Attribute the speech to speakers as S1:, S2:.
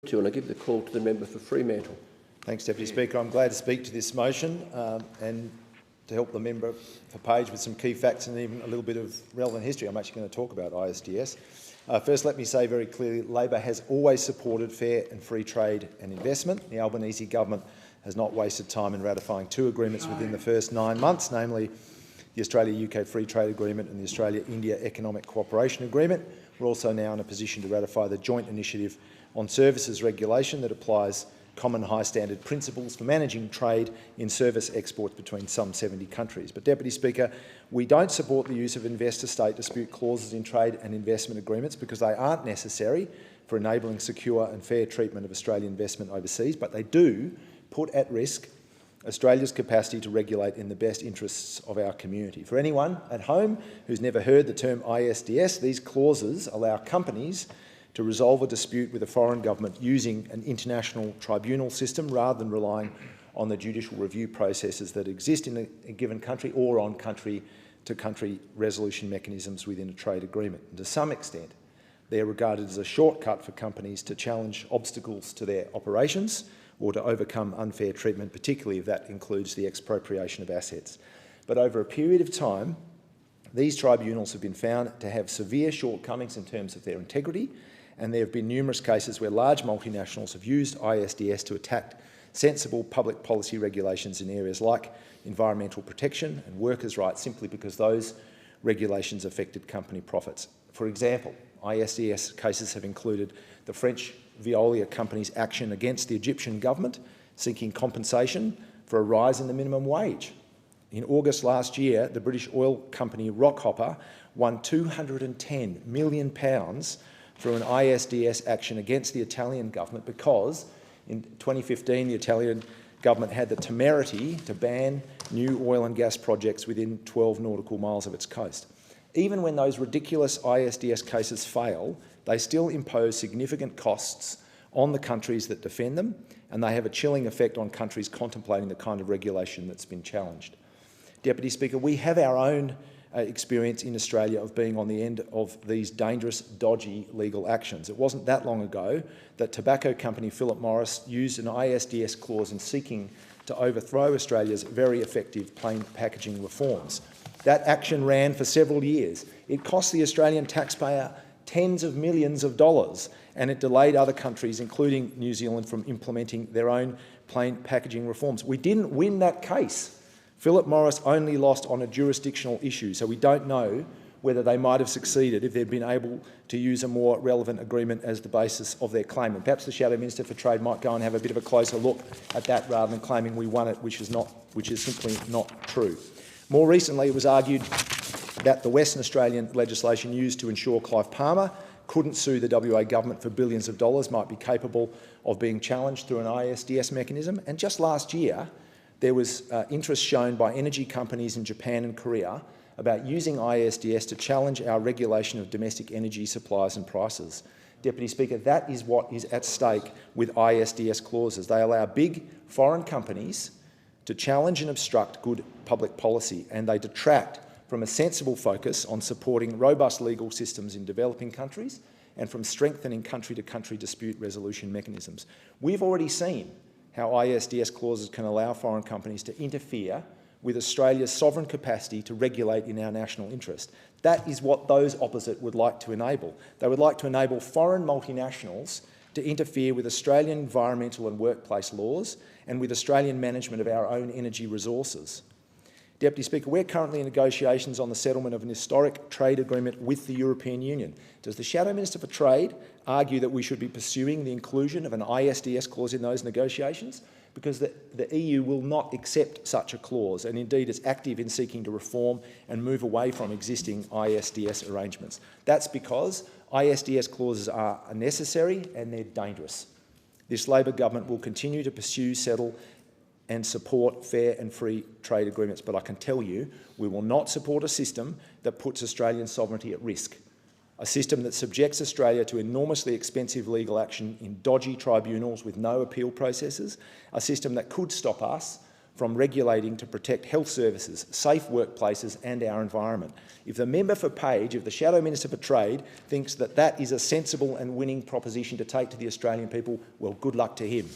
S1: And I give the call to the member for Fremantle.
S2: Thanks, Deputy Speaker. I'm glad to speak to this motion and to help the member for Page with some key facts and even a little bit of relevant history. I'm actually going to talk about ISDS. First, let me say very clearly, Labor has always supported fair and free trade and investment. The Albanese government has not wasted time in ratifying two agreements within the first 9 months, namely the Australia-UK Free Trade Agreement and the Australia-India Economic Cooperation Agreement. We're also now in a position to ratify the Joint Initiative on Services Regulation that applies common high standard principles for managing trade in service exports between some 70 countries. But, Deputy Speaker, we don't support the use of investor-state dispute clauses in trade and investment agreements because they aren't necessary for enabling secure and fair treatment of Australian investment overseas, but they do put at risk Australia's capacity to regulate in the best interests of our community. For anyone at home who's never heard the term ISDS, these clauses allow companies to resolve a dispute with a foreign government using an international tribunal system rather than relying on the judicial review processes that exist in a given country or on country-to-country resolution mechanisms within a trade agreement. And to some extent, they're regarded as a shortcut for companies to challenge obstacles to their operations or to overcome unfair treatment, particularly if that includes the expropriation of assets. But over a period of time, these tribunals have been found to have severe shortcomings in terms of their integrity, and there have been numerous cases where large multinationals have used ISDS to attack sensible public policy regulations in areas like environmental protection and workers' rights simply because those regulations affected company profits. For example, ISDS cases have included the French Veolia company's action against the Egyptian government seeking compensation for a rise in the minimum wage. In August last year, the British oil company Rockhopper won £210 million through an ISDS action against the Italian government because in 2015 the Italian government had the temerity to ban new oil and gas projects within 12 nautical miles of its coast. Even when those ridiculous ISDS cases fail, they still impose significant costs on the countries that defend them, and they have a chilling effect on countries contemplating the kind of regulation that's been challenged. Deputy Speaker, we have our own experience in Australia of being on the end of these dangerous, dodgy legal actions. It wasn't that long ago that tobacco company Philip Morris used an ISDS clause in seeking to overthrow Australia's very effective plain packaging reforms. That action ran for several years. It cost the Australian taxpayer tens of millions of dollars, and it delayed other countries, including New Zealand, from implementing their own plain packaging reforms. We didn't win that case. Philip Morris only lost on a jurisdictional issue, so we don't know whether they might have succeeded if they'd been able to use a more relevant agreement as the basis of their claim. And perhaps the Shadow Minister for Trade might go and have a bit of a closer look at that rather than claiming we won it, which is simply not true. More recently, it was argued that the Western Australian legislation used to ensure Clive Palmer couldn't sue the WA government for billions of dollars might be capable of being challenged through an ISDS mechanism. And just last year, there was interest shown by energy companies in Japan and Korea about using ISDS to challenge our regulation of domestic energy supplies and prices. Deputy Speaker, that is what is at stake with ISDS clauses. They allow big foreign companies to challenge and obstruct good public policy, and they detract from a sensible focus on supporting robust legal systems in developing countries and from strengthening country-to-country dispute resolution mechanisms. We've already seen how ISDS clauses can allow foreign companies to interfere with Australia's sovereign capacity to regulate in our national interest. That is what those opposite would like to enable. They would like to enable foreign multinationals to interfere with Australian environmental and workplace laws and with Australian management of our own energy resources. Deputy Speaker, we're currently in negotiations on the settlement of an historic trade agreement with the European Union. Does the Shadow Minister for Trade argue that we should be pursuing the inclusion of an ISDS clause in those negotiations? Because the EU will not accept such a clause, and indeed is active in seeking to reform and move away from existing ISDS arrangements. That's because ISDS clauses are unnecessary and they're dangerous. This Labor government will continue to pursue, settle and support fair and free trade agreements, but I can tell you we will not support a system that puts Australian sovereignty at risk, a system that subjects Australia to enormously expensive legal action in dodgy tribunals with no appeal processes, a system that could stop us from regulating to protect health services, safe workplaces and our environment. If the member for Page, if the Shadow Minister for Trade, thinks that that is a sensible and winning proposition to take to the Australian people, well, good luck to him.